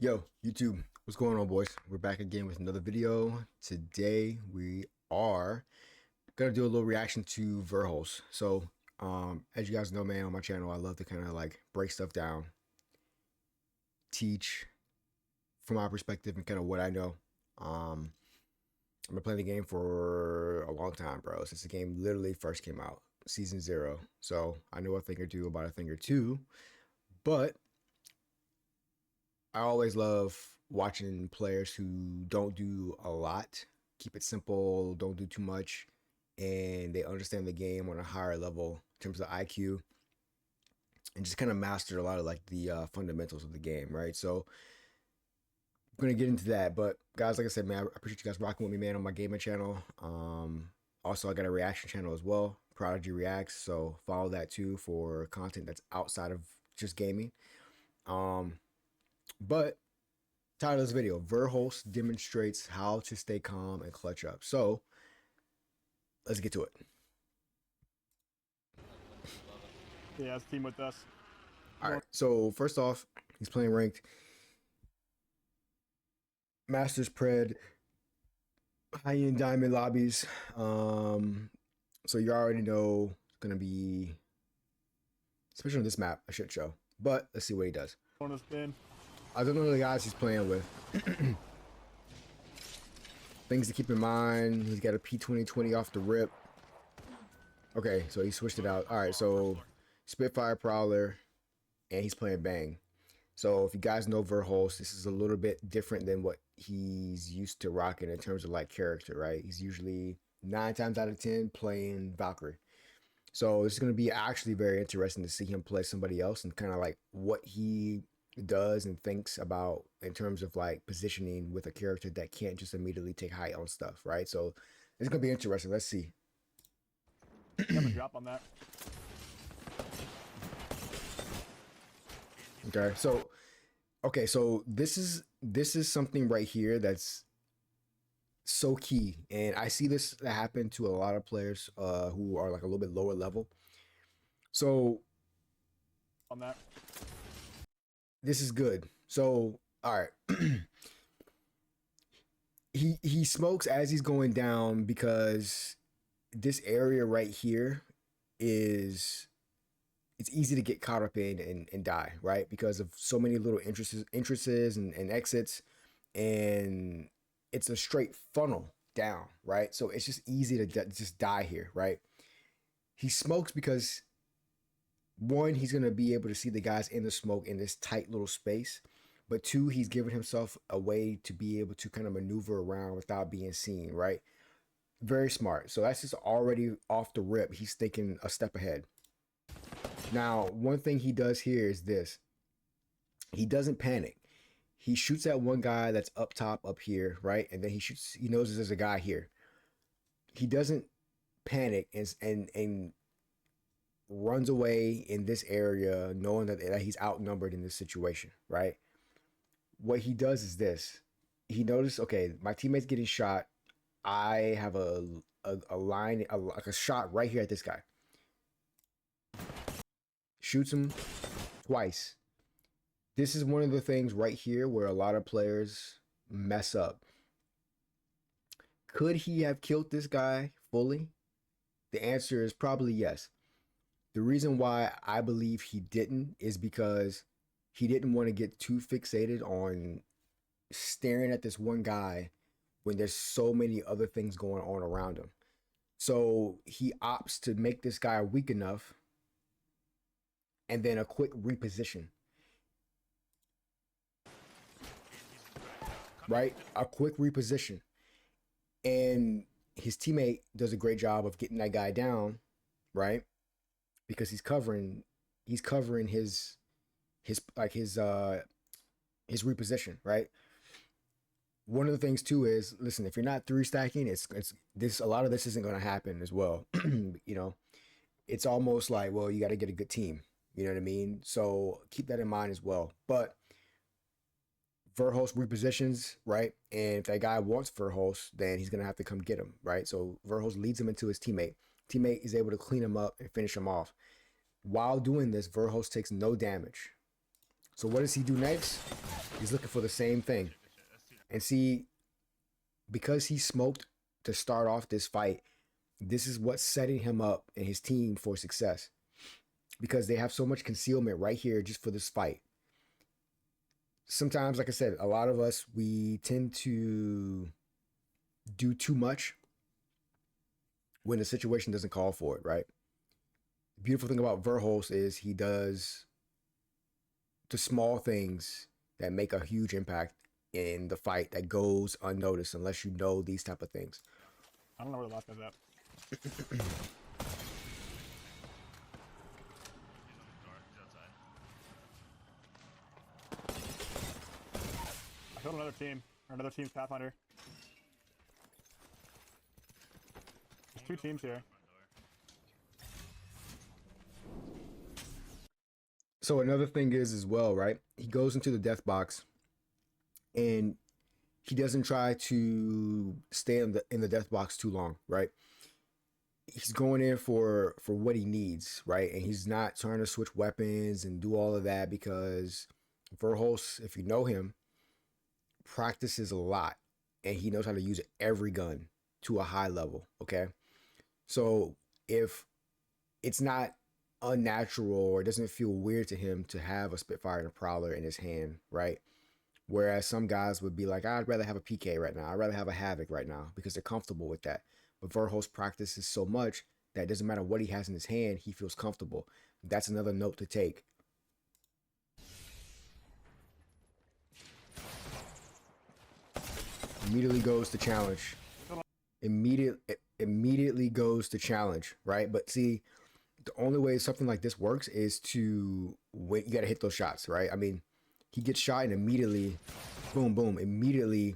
Yo, YouTube, what's going on, boys? We're back again with another video. Today we are gonna do a little reaction to Verhulst. As you guys know, man, on my channel, I love to kind of like break stuff down, teach from my perspective and kind of what I know. I've been playing the game for a long time, bro. Since the game literally first came out, season 0. So I know a thing or two about a thing or two, but I always love watching players who don't do a lot, keep it simple, don't do too much, and they understand the game on a higher level in terms of IQ and just kind of master a lot of like the fundamentals of the game, right? So I'm gonna get into that, but guys, like I said, man, I appreciate you guys rocking with me, man, on my gaming channel. Also, I got a reaction channel as well, Prodigy Reacts, so follow that too for content that's outside of just gaming. Um, but Title of this video, Verhulst demonstrates how to stay calm and clutch up. So let's get to it. Yeah, it's team with us. All right. So first off, he's playing ranked. Masters Pred, high-end diamond lobbies. So you already know it's gonna be, especially on this map, a shit show. But let's see what he does. On a spin. I don't know the guys he's playing with. Things to keep in mind. He's got a P2020 off the rip. Okay, so he switched it out. All right, so Spitfire Prowler, and he's playing Bang. So if you guys know Verhulst, this is a little bit different than what he's used to rocking in terms of like character, right? He's usually 9 times out of 10 playing Valkyrie. So it's going to be actually very interesting to see him play somebody else and kind of like what he does and thinks about in terms of like positioning with a character that can't just immediately take height on stuff, right? So it's going to be interesting. Let's see. Have a drop on that. So this is something right here that's so key, and I see this happen to a lot of players who are like a little bit lower level. So On that. this is good. So all right, he smokes as he's going down because this area right here is it's easy to get caught up in and die, right? Because of so many little entrances and exits, and it's a straight funnel down, right? So it's just easy to just die here, right? He smokes because one, he's gonna be able to see the guys in the smoke in this tight little space, but two, he's given himself a way to be able to kind of maneuver around without being seen, right? Very smart. So that's just already off the rip. He's thinking a step ahead. Now, one thing he does here is this. He doesn't panic. He shoots at one guy that's up top up here, right? And then he knows there's a guy here. He doesn't panic and runs away in this area knowing that he's outnumbered in this situation, right? What he does is this. He noticed, okay, my teammate's getting shot. I have a line, like a shot right here at this guy. Shoots him twice. This is one of the things right here where a lot of players mess up. Could he have killed this guy fully? The answer is probably yes. The reason why I believe he didn't is because he didn't want to get too fixated on staring at this one guy when there's so many other things going on around him. So he opts to make this guy weak enough and then a quick reposition. Right? A quick reposition. And his teammate does a great job of getting that guy down, right? Because he's covering his reposition, right? One of the things too is, listen, if you're not 3 stacking, it's this, a lot of this isn't going to happen as well. You know, it's almost like, well, you got to get a good team. You know what I mean? So keep that in mind as well. But Verhulst repositions, right? And if that guy wants Verhulst, then he's going to have to come get him, right? So Verhulst leads him into his teammate. Teammate is able to clean him up and finish him off. While doing this, Verhulst takes no damage. So what does he do next? He's looking for the same thing. And see, because he smoked to start off this fight, this is what's setting him up and his team for success. Because they have so much concealment right here just for this fight. Sometimes, like I said, a lot of us, we tend to do too much when the situation doesn't call for it, right? The beautiful thing about Verhulst is he does the small things that make a huge impact in the fight that goes unnoticed unless you know these type of things. I don't know where the last guy's at. I killed another team, or another team's Pathfinder. There's 2 teams here. So another thing is as well, right? He goes into the death box and he doesn't try to stay in the death box too long, right? He's going in for what he needs, right? And he's not trying to switch weapons and do all of that because Verhulst, if you know him, practices a lot and he knows how to use every gun to a high level, okay? So if it's not unnatural or it doesn't feel weird to him to have a Spitfire and a Prowler in his hand, right? Whereas some guys would be like, I'd rather have a PK right now. I'd rather have a Havoc right now because they're comfortable with that. But Verhulst practices so much that it doesn't matter what he has in his hand, he feels comfortable. That's another note to take. Immediately goes to challenge. Immediately goes to challenge, right? But see, the only way something like this works is to wait. You got to hit those shots, right? I mean, he gets shot and immediately, boom, boom, immediately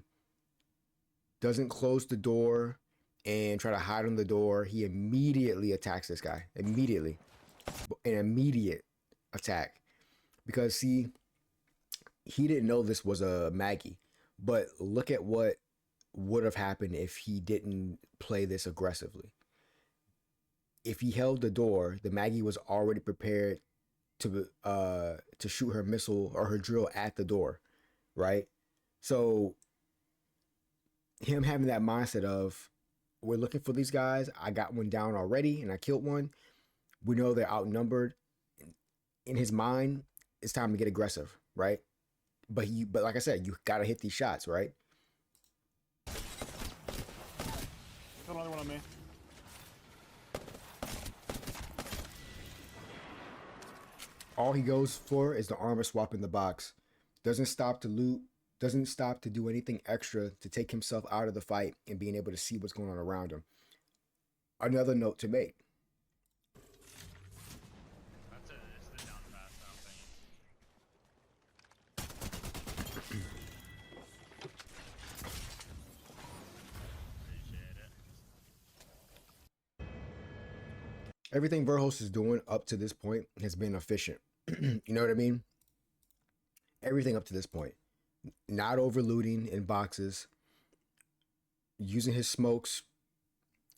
doesn't close the door and try to hide on the door. He immediately attacks this guy. Immediately. An immediate attack. Because, see, he didn't know this was a Maggie. But look at what would have happened if he didn't play this aggressively. If he held the door, the Maggie was already prepared to shoot her missile or her drill at the door, right? So him having that mindset of, we're looking for these guys. I got one down already and I killed one. We know they're outnumbered. In his mind, it's time to get aggressive, right? But like I said, you gotta hit these shots, right? Killed another one on me. All he goes for is the armor swap in the box. Doesn't stop to loot. Doesn't stop to do anything extra to take himself out of the fight and being able to see what's going on around him. Another note to make. That's it. It's the down pass Appreciate it. Everything Verhulst is doing up to this point has been efficient. You know what I mean? Everything up to this point. Not overlooting in boxes. Using his smokes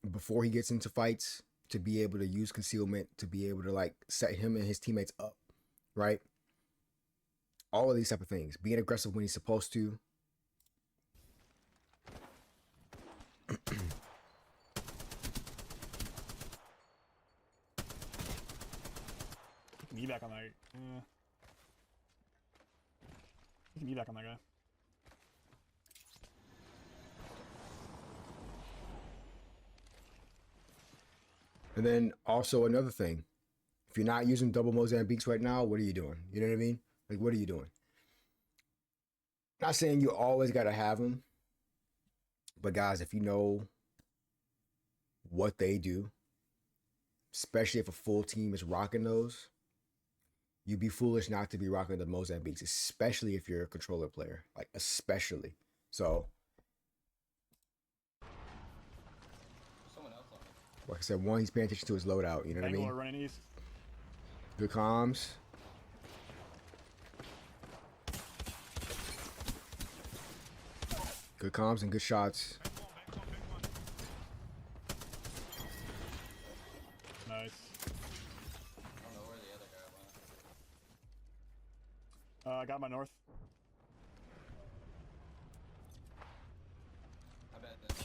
before he gets into fights to be able to use concealment, to be able to like set him and his teammates up, right? All of these type of things. Being aggressive when he's supposed to. Me back on that. Me back on that guy. And then also another thing, if you're not using double Mozambiques right now, what are you doing? You know what I mean? Like, what are you doing? Not saying you always got to have them, but guys, if you know what they do, especially if a full team is rocking those, you'd be foolish not to be rocking the Mozambiques, especially if you're a controller player, like especially. So, like I said, one, he's paying attention to his loadout. You know what I mean? Running east. Good comms. Good comms and good shots. Nice. I don't know where the other guy my north. I bet that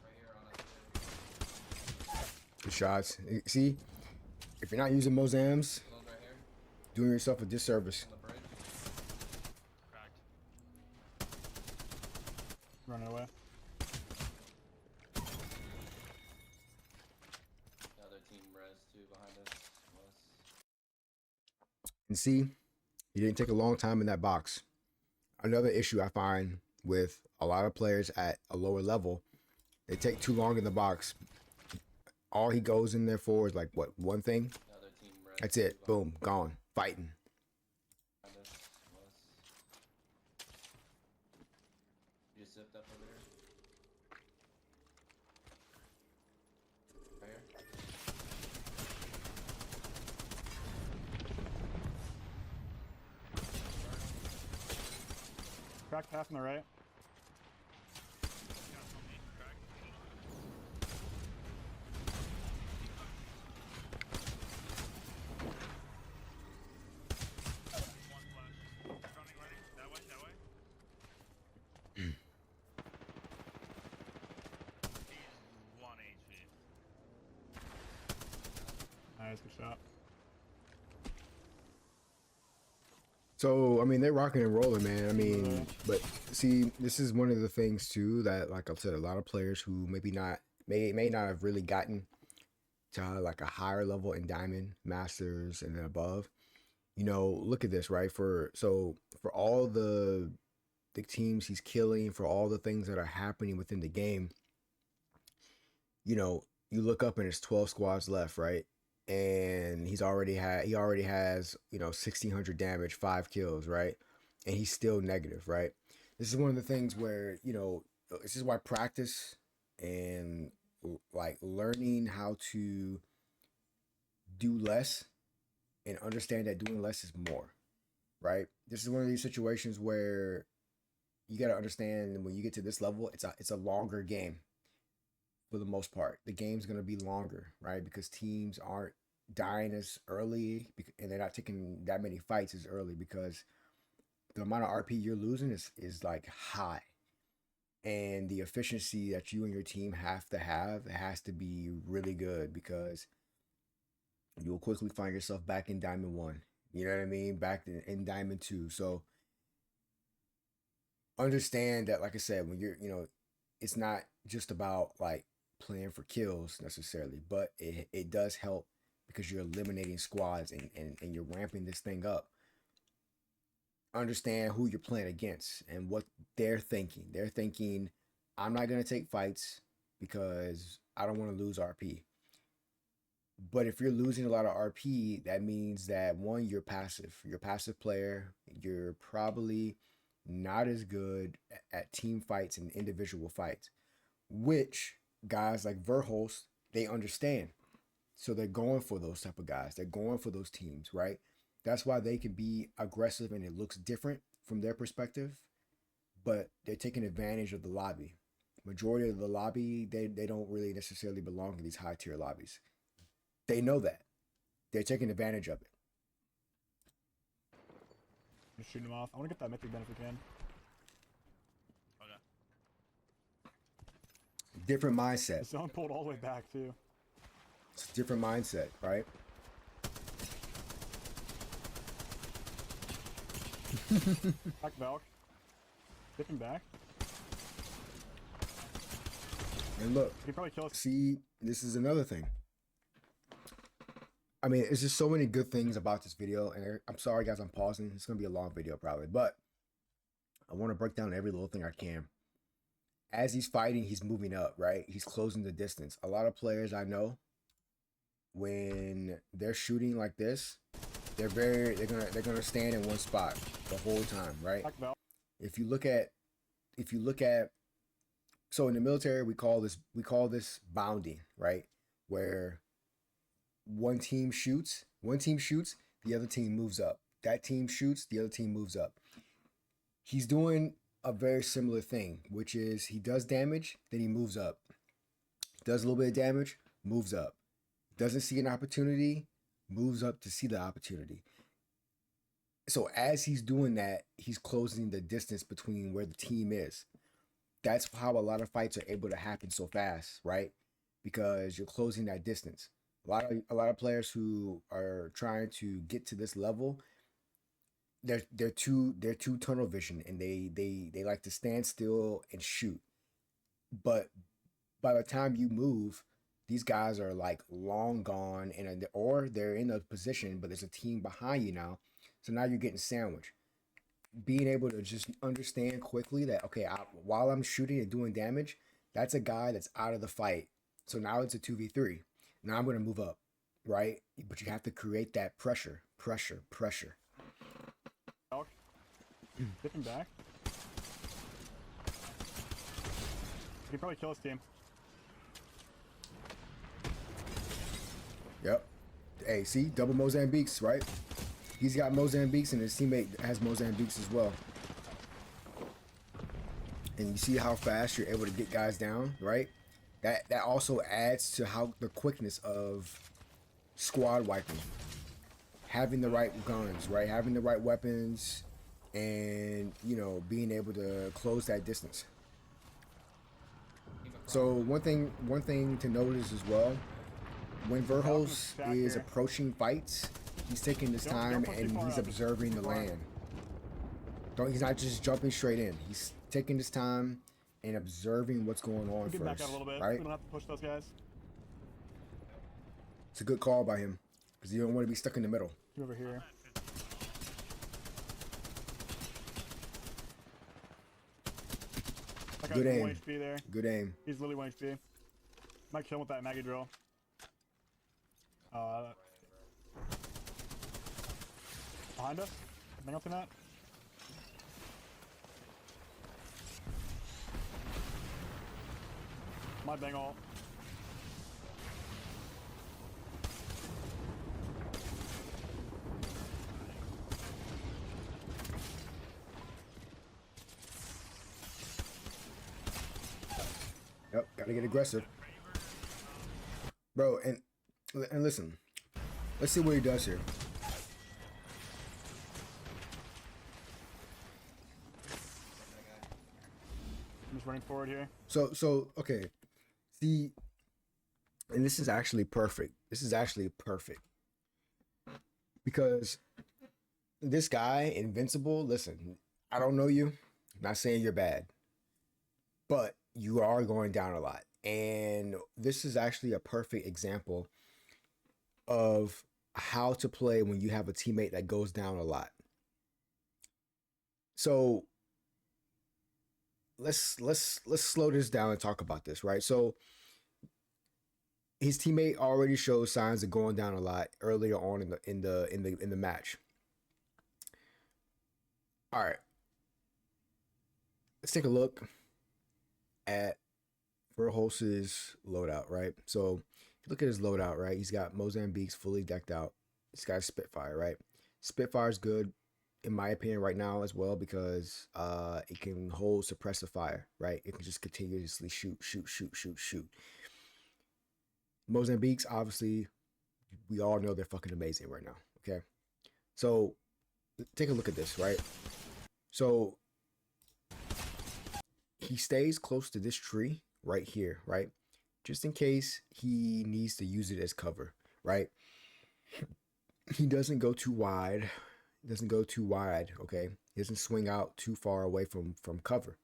right here on us. Good shots. See, if you're not using Mozams, One's right here doing yourself a disservice. on the bridge. Cracked. Running away. The other team res too behind us. And see, he didn't take a long time in that box. Another issue I find with a lot of players at a lower level, they take too long in the box. All he goes in there for is like what, one thing? The other team res. That's it. Boom, gone. Fighting. Behind us. You just zipped up over there. Right here. Cracked half on the right. Got on me. Cracked. One flash. Running, running. That way, that way. He's 1 HP. Nice, good shot. So, I mean, they're rocking and rolling, man. I mean, but see, this is one of the things too that, like I said, a lot of players who maybe not may not have really gotten to like a higher level in Diamond, Masters, and then above. You know, look at this, right? For all the teams he's killing, for all the things that are happening within the game, you know, you look up and it's 12 squads left, right? And he already has, you know, 1,600 damage, 5 kills, right? And he's still negative, right? This is one of the things where, you know, this is why practice and like learning how to do less and understand that doing less is more, right? This is one of these situations where you got to understand when you get to this level, it's a longer game. For the most part, the game's going to be longer, right? Because teams aren't dying as early and they're not taking that many fights as early because the amount of RP you're losing is like high. And the efficiency that you and your team have to have, it has to be really good because you'll quickly find yourself back in Diamond 1. You know what I mean? Back in Diamond 2. So understand that, like I said, when you're, you know, it's not just about like playing for kills necessarily, but it does help because you're eliminating squads and you're ramping this thing up. Understand who you're playing against and what they're thinking. They're thinking, I'm not going to take fights because I don't want to lose RP. But if you're losing a lot of RP, that means that one, you're passive. You're a passive player. You're probably not as good at team fights and individual fights, which guys like Verhulst, they understand. So they're going for those type of guys. They're going for those teams, right? That's why they can be aggressive and it looks different from their perspective, but they're taking advantage of the lobby. Majority of the lobby, they don't really necessarily belong in these high tier lobbies. They know that. They're taking advantage of it. Just shooting him off. I want to get that mythic ben if we can. Okay. Different mindset. The zone pulled all the way back too. It's a different mindset, right? Back Valk. Dipping back. And look, He could probably kill us. see, this is another thing. I mean, it's just so many good things about this video. And I'm sorry, guys, I'm pausing. It's going to be a long video probably. But I want to break down every little thing I can. As he's fighting, he's moving up, right? He's closing the distance. A lot of players I know, when they're shooting like this, they're gonna stand in one spot the whole time, right? Back Valk. If you look at so in the military we call this bounding, right? Where one team shoots, the other team moves up. That team shoots, the other team moves up. He's doing a very similar thing, which is he does damage, then he moves up. Does a little bit of damage, moves up. Doesn't see an opportunity, moves up to see the opportunity. So as he's doing that, he's closing the distance between where the team is. That's how a lot of fights are able to happen so fast, right? Because you're closing that distance. A lot of players who are trying to get to this level, they're too tunnel vision, and they like to stand still and shoot. But by the time you move, these guys are like long gone, and or they're in a position, but there's a team behind you now. So now you're getting sandwiched. Being able to just understand quickly that okay, while I'm shooting and doing damage, that's a guy that's out of the fight. So now it's a 2v3. Now I'm gonna move up, right? But you have to create that pressure, pressure, pressure. Elk. Dipping back. He can probably kill his team. Yep. Hey, see, double Mozambiques, right? He's got Mozambiques, and his teammate has Mozambiques as well. And you see how fast you're able to get guys down, right? That also adds to how the quickness of squad wiping. Having the right guns, right? Having the right weapons, and being able to close that distance. So one thing to notice as well, when Verhulst is approaching fights, he's taking his time and he's observing the land. He's not just jumping straight in. He's taking his time and observing what's going on Get back first, out a little bit. right? We don't have to push those guys. It's a good call by him because you don't want to be stuck in the middle. Come over here. That Good guy's aim. 1 HP there. Good aim. He's literally 1 HP. Might kill him with that Maggie drill. Behind us? Anything else in that? My bang ult. Yep, gotta get aggressive, bro. And listen, let's see what he does here. I'm just running forward here. So okay, see, and this is actually perfect. This is actually perfect because this guy, Invincible. Listen, I don't know you. I'm not saying you're bad, but you are going down a lot, and this is actually a perfect example of how to play when you have a teammate that goes down a lot. So let's slow this down and talk about this, right? So his teammate already shows signs of going down a lot earlier on in the match. All right, let's take a look at Verhulst's loadout, right? So look at his loadout, right? He's got Mozambiques fully decked out. He's got a Spitfire, right? Spitfire's good in my opinion right now as well because it can hold suppressive fire, right? It can just continuously shoot. Mozambiques, obviously, we all know they're fucking amazing right now, okay? So take a look at this, right? So he stays close to this tree right here, right? Just in case he needs to use it as cover, right? He doesn't go too wide. Okay? He doesn't swing out too far away from cover.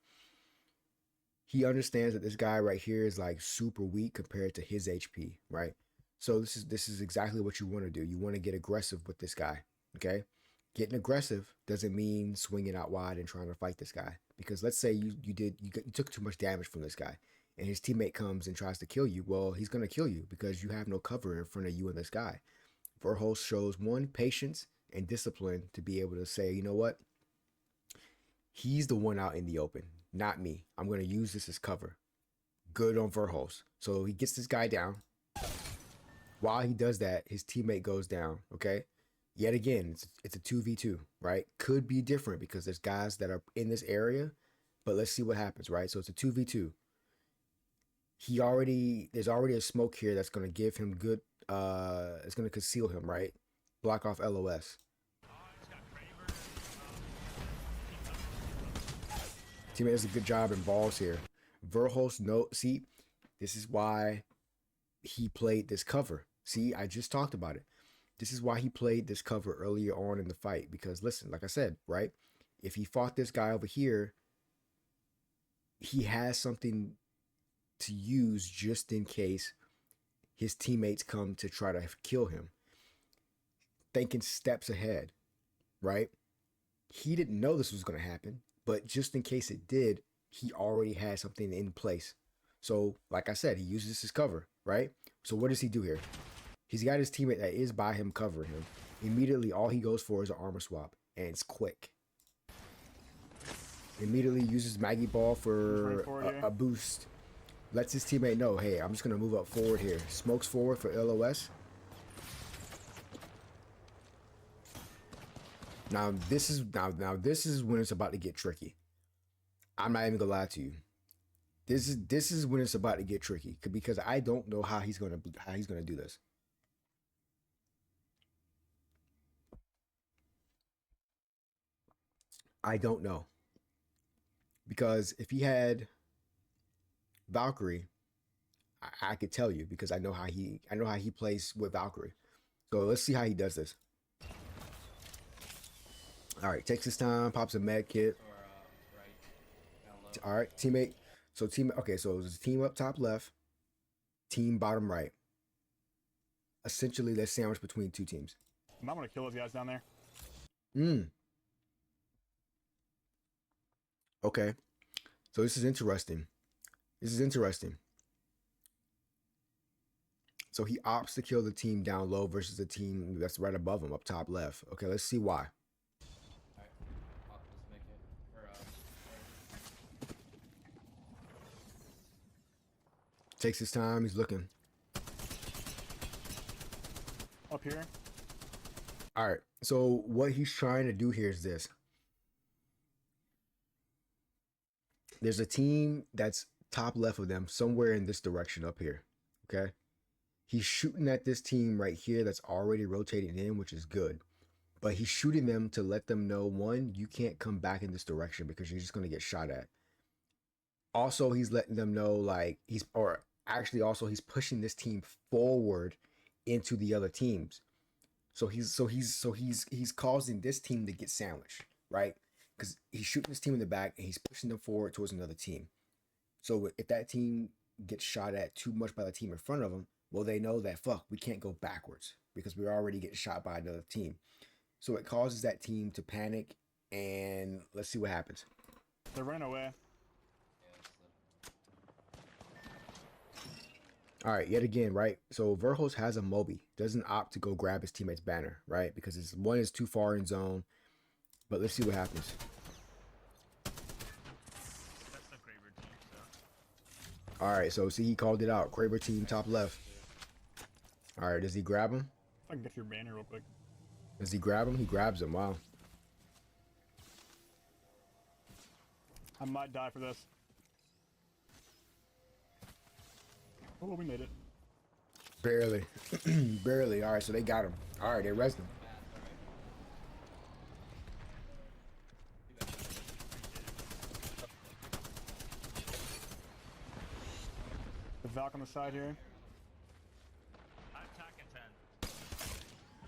He understands that this guy right here is like super weak compared to his HP, right? So this is exactly what you want to do. You want to get aggressive with this guy, okay? Getting aggressive doesn't mean swinging out wide and trying to fight this guy. Because let's say you took too much damage from this guy, and his teammate comes and tries to kill you. Well, he's gonna kill you because you have no cover in front of you and this guy. Verhulst shows one, patience and discipline to be able to say, you know what? He's the one out in the open, not me. I'm gonna use this as cover. Good on Verhulst. So he gets this guy down. While he does that, his teammate goes down. Okay. Yet again, it's a 2v2, right? Could be different because there's guys that are in this area, but let's see what happens, right? So it's a 2v2. There's already a smoke here that's going to give him good, it's going to conceal him, right? Block off LOS. Teammate does a good job in balls here. Verhulst, no, see, this is why he played this cover. See, I just talked about it. This is why he played this cover earlier on in the fight. Because listen, like I said, right? If he fought this guy over here, he has something to use just in case his teammates come to try to kill him. Thinking steps ahead, right? He didn't know this was going to happen, but just in case it did, he already had something in place. So, like I said, he uses his cover, right? So what does he do here? He's got his teammate that is by him covering him. Immediately, all he goes for is an armor swap, and it's quick. Immediately uses Maggie Ball for a boost. Lets his teammate know, hey, I'm just going to move up forward here. Smokes forward for LOS. Now this is when it's about to get tricky. I'm not even gonna lie to you. This is when it's about to get tricky because I don't know how he's gonna do this. I don't know, because if he had Valkyrie, I could tell you because I know how he plays with Valkyrie. So let's see how he does this. All right, takes his time, pops a med kit. Or right. Down low. All right, teammate. So okay, so it's team up top left, team bottom right. Essentially, they're sandwiched between two teams. I'm not gonna kill those guys down there. Okay. So this is interesting. So he opts to kill the team down low versus the team that's right above him up top left. Okay, let's see why. Alright. I'll just make it. Or, Takes his time, he's looking. Up here. All right, so what he's trying to do here is this. There's a team that's top left of them, somewhere in this direction up here, okay? He's shooting at this team right here that's already rotating in, which is good. But he's shooting them to let them know, one, you can't come back in this direction because you're just going to get shot at. Also, he's letting them know, like, he's pushing this team forward into the other teams. So he's causing this team to get sandwiched, right? Because he's shooting this team in the back and he's pushing them forward towards another team. So if that team gets shot at too much by the team in front of them, well, they know that, fuck, we can't go backwards because we're already getting shot by another team. So it causes that team to panic, and let's see what happens. They're running away. All right, yet again, right? So Verhulst has a Moby, doesn't opt to go grab his teammate's banner, right? Because one is too far in zone. But let's see what happens. That's the Kraber team, so. All right, so see, he called it out. Kraber team top left. All right, does he grab him? If I can get your banner real quick. Does he grab him? He grabs him. Wow. I might die for this. Oh, we made it. Barely. Barely. All right, so they got him. All right, they rezzed him. The Valk on the side here. I'm attacking 10.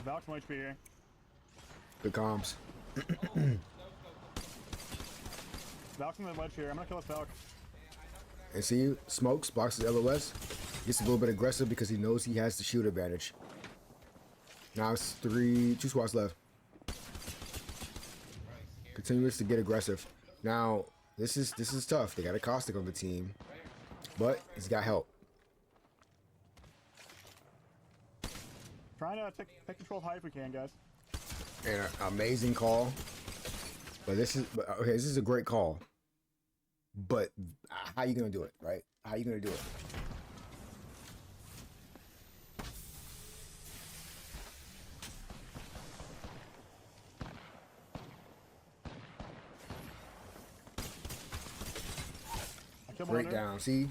Valk's 1 HP here. Good comms. Valk's in the ledge here. I'm gonna kill this Valk. And see, smokes, blocks his LOS. Gets a little bit aggressive because he knows he has the shoot advantage. Now it's 2 squads left. Continues to get aggressive. Now, this is tough. They got a caustic on the team, but he's got help. Trying to take control of high if we can, guys. And an amazing call. But this is a great call. But how you gonna do it, right? How you gonna do it? Great down. See,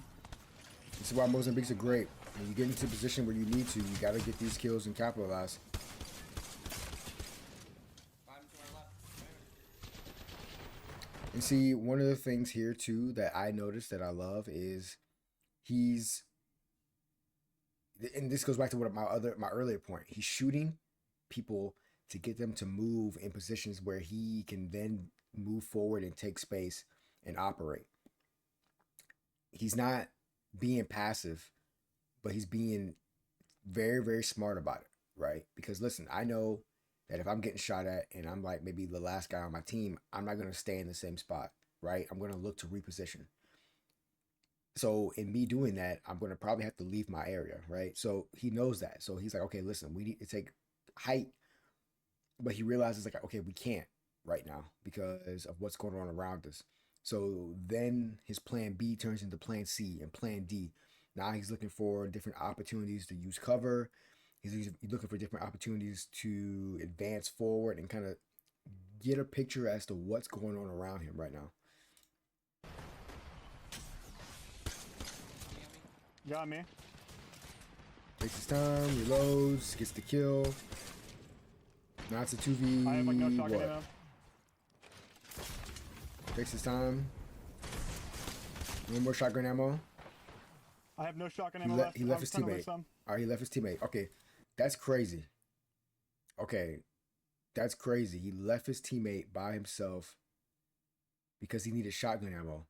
this is why Mozambiques are great. When you get into a position where you need to, you gotta get these kills and capitalize. And see, one of the things here too that I noticed that I love is he's, and this goes back to what my earlier point. He's shooting people to get them to move in positions where he can then move forward and take space and operate. He's not being passive, but he's being very, very smart about it, right? Because listen, I know that if I'm getting shot at and I'm like maybe the last guy on my team, I'm not going to stay in the same spot, right? I'm going to look to reposition. So in me doing that, I'm going to probably have to leave my area, right? So he knows that. So he's like, okay, listen, we need to take height, but he realizes like, okay, we can't right now because of what's going on around us. So then his plan B turns into plan C and plan D. Now he's looking for different opportunities to use cover. He's looking for different opportunities to advance forward and kind of get a picture as to what's going on around him right now. Got me. Takes his time, reloads, gets the kill. Now it's a 2v. I have like no shotgun ammo. Takes his time. No more shotgun ammo. I have no shotgun ammo left. He left his teammate. All right, he left his teammate. Okay, that's crazy. Okay, that's crazy. He left his teammate by himself because he needed shotgun ammo.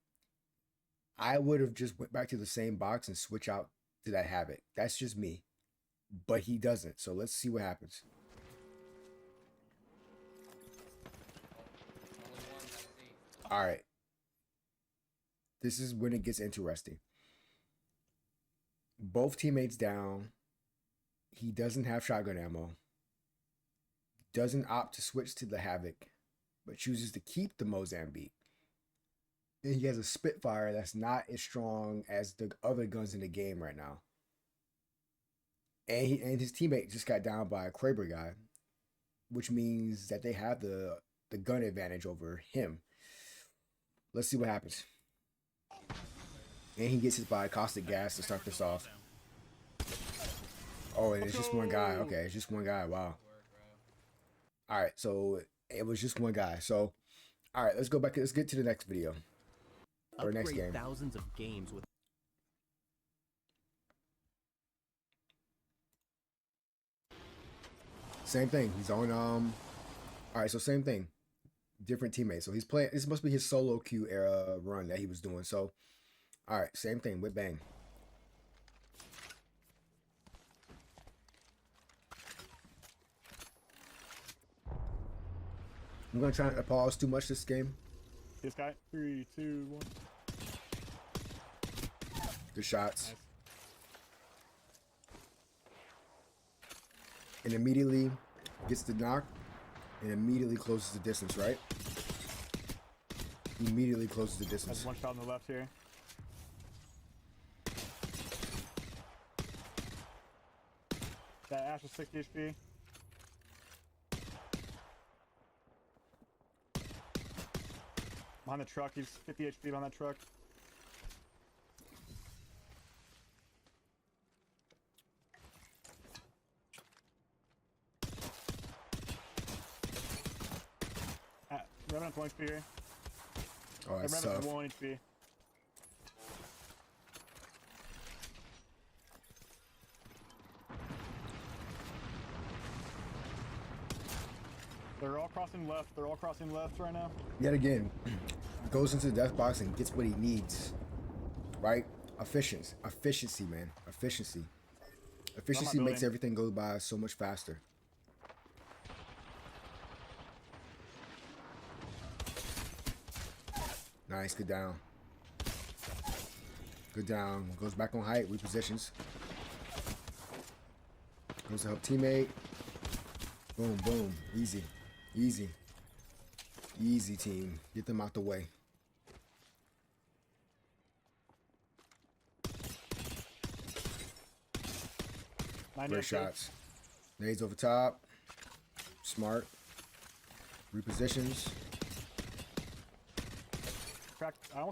I would have just went back to the same box and switch out to that Havoc. That's just me. But he doesn't. So let's see what happens. All right. This is when it gets interesting. Both teammates down. He doesn't have shotgun ammo. Doesn't opt to switch to the Havoc, but chooses to keep the Mozambique. And he has a Spitfire that's not as strong as the other guns in the game right now. And his teammate just got down by a Kraber guy, which means that they have the gun advantage over him. Let's see what happens. And he gets hit by caustic gas to start this off. Oh, and it's just one guy. Okay, it's just one guy. Wow. All right, so it was just one guy. So, all right, let's go back. Let's get to the next video. Or next game. Thousands of games with Same thing. He's on all right, so same thing. Different teammates. So he's playing, this must be his solo queue era run that he was doing. So all right, same thing with bang. I'm gonna try not to pause too much this game. This guy. 3, 2, 1. Good shots. Nice. And immediately gets the knock and immediately closes the distance, right? Immediately closes the distance. There's one shot on the left here. That Ash is 60 HP. Behind the truck, he's 50 HP on that truck. Revenant 1 HP here. Oh, that's Revenant tough. 1 HP. They're all crossing left. They're all crossing left right now. Yet again, goes into the death box and gets what he needs, right? Efficiency, man. Efficiency makes building. everything go by so much faster. Nice, good down. Good down. Goes back on height, repositions. Goes to help teammate. Boom, boom. Easy. Easy. Easy, team. Get them out the way. Great shots. Nades over top. Smart. Repositions.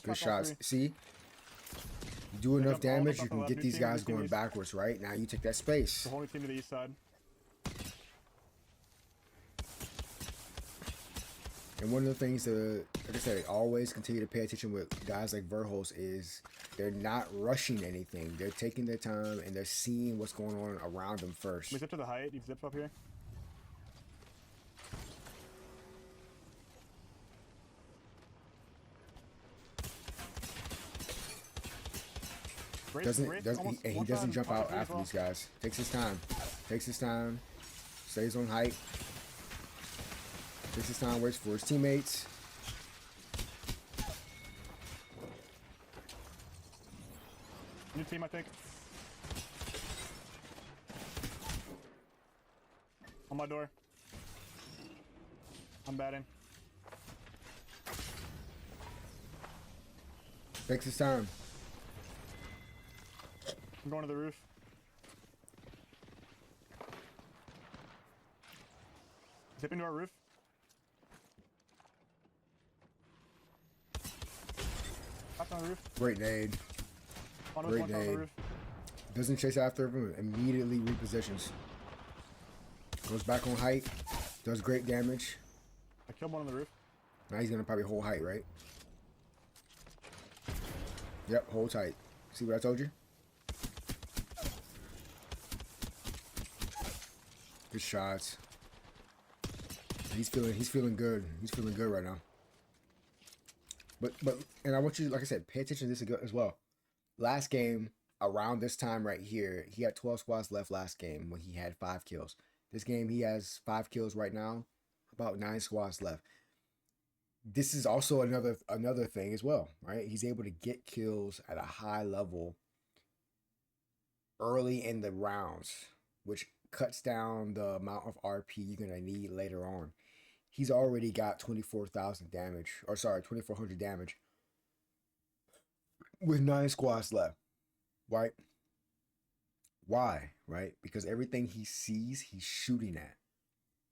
Good shots. See? You do enough damage, you can get these guys going backwards, right? Now you take that space. The whole team to the east side. And one of the things that, like I said, always continue to pay attention with guys like Verhulst is they're not rushing anything. They're taking their time and they're seeing what's going on around them first. We zip to the height. You zip up here. He doesn't jump out after these guys. Takes his time. Takes his time. Stays on height. Takes his time. Waits for his teammates. New team, I think. On my door. I'm batting. Takes his time. I'm going to the roof. Zipping to our roof. Up on the roof. Great nade. On Great on the nade. roof. Doesn't chase after him. Immediately repositions. Goes back on height. Does great damage. I killed one on the roof. Now he's gonna probably hold height, right? Yep, hold tight. See what I told you? Good shots. He's feeling good. He's feeling good right now. But and I want you, like I said, pay attention to this as well. Last game, around this time right here, he had 12 squads left last game when he had 5 kills. This game he has 5 kills right now, about 9 squads left. This is also another thing as well, right? He's able to get kills at a high level early in the rounds, which cuts down the amount of RP you're gonna need later on. He's already got 24,000 damage, or sorry, 2,400 damage with 9 squads left, right? Why, right? Because everything he sees, he's shooting at,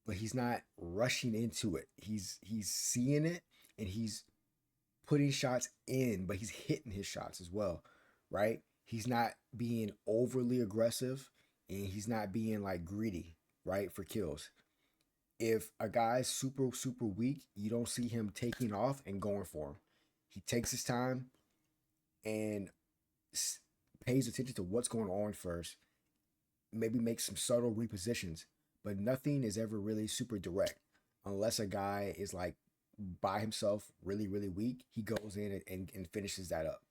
but he's not rushing into it. He's seeing it and he's putting shots in, but he's hitting his shots as well, right? He's not being overly aggressive and he's not being like greedy, right, for kills. If a guy's super weak, you don't see him taking off and going for him. He takes his time and pays attention to what's going on first. Maybe makes some subtle repositions, but nothing is ever really super direct unless a guy is like by himself, really weak. He goes in and finishes that up.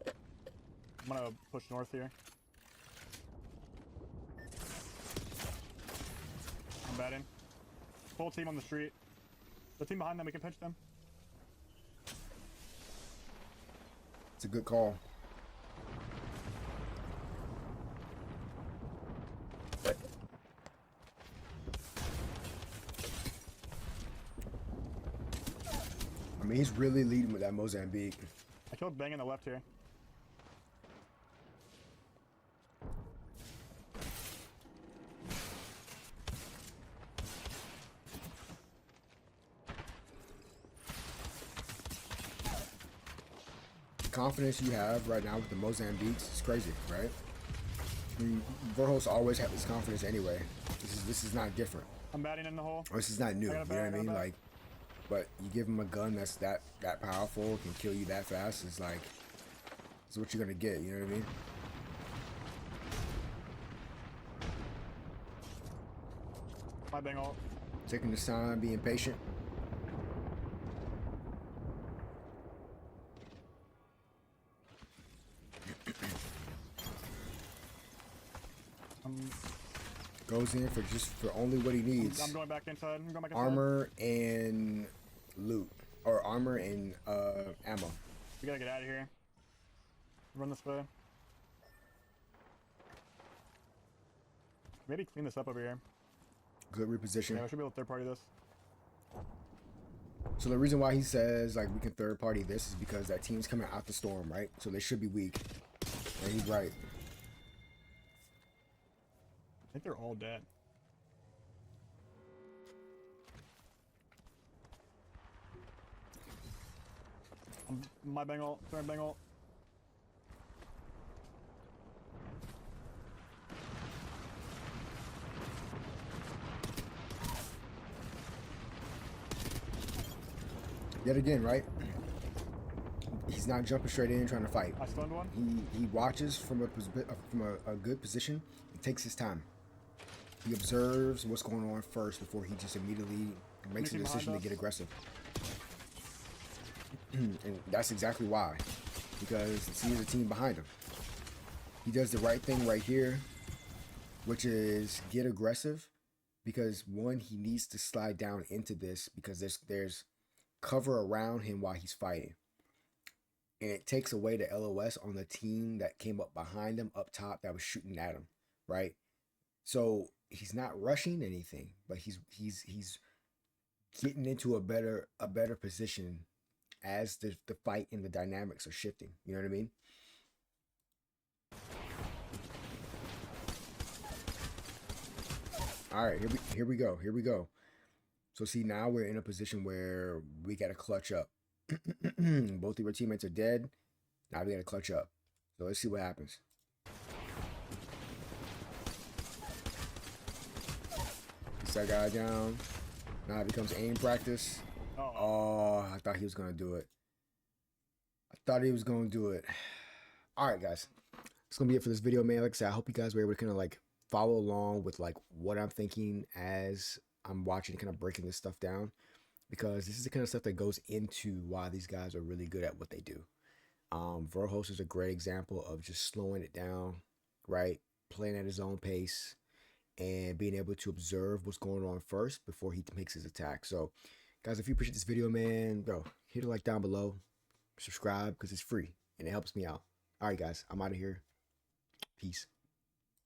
I'm gonna push north here. I'm batting. Full team on the street. The team behind them, we can pinch them. It's a good call. I mean, he's really leading with that Mozambique. I killed Bang in the left here. Confidence you have right now with the Mozambiques is crazy, right? I mean, Verhulst always had this confidence anyway. This is not different. I'm batting in the hole. Or this is not new. You know what I mean? Like, but you give him a gun that's that powerful, can kill you that fast. It's like, it's what you're gonna get. You know what I mean? My Bang ult. Taking this time, being patient. Goes in for only what he needs. I'm going back inside. I'm going back inside. Armor and loot, or armor and ammo. We gotta get out of here. Run this way. Maybe clean this up over here. Good reposition. Yeah, we should be able to third party this. So the reason why he says like we can third party this is because that team's coming out the storm, right? So they should be weak. And he's right. I think they're all dead. My Bang ult, throwing Bang ult. Yet again, right? He's not jumping straight in trying to fight. I stunned one. He watches from a good position and takes his time. He observes what's going on first before he just immediately makes a Anything decision to behind get us? aggressive. And that's exactly why. Because he sees a team behind him. He does the right thing right here, which is get aggressive. Because one, he needs to slide down into this because there's cover around him while he's fighting. And it takes away the LOS on the team that came up behind him up top that was shooting at him, right? So he's not rushing anything, but he's getting into a better position as the fight and the dynamics are shifting. You know what I mean? All right, here we go. So see, now we're in a position where we got to clutch up. Both of your teammates are dead. Now we got to clutch up. So let's see what happens. Gets that guy down. Now it becomes aim practice. Oh, I thought he was going to do it. All right, guys. That's going to be it for this video, man. Like I said, I hope you guys were able to kind of like follow along with like what I'm thinking as I'm watching, kind of breaking this stuff down. Because this is the kind of stuff that goes into why these guys are really good at what they do. Verhulst is a great example of just slowing it down, right? Playing at his own pace and being able to observe what's going on first before he makes his attack. So, guys, if you appreciate this video, man, bro, hit a like down below, subscribe because it's free and it helps me out. All right, guys, I'm out of here. Peace.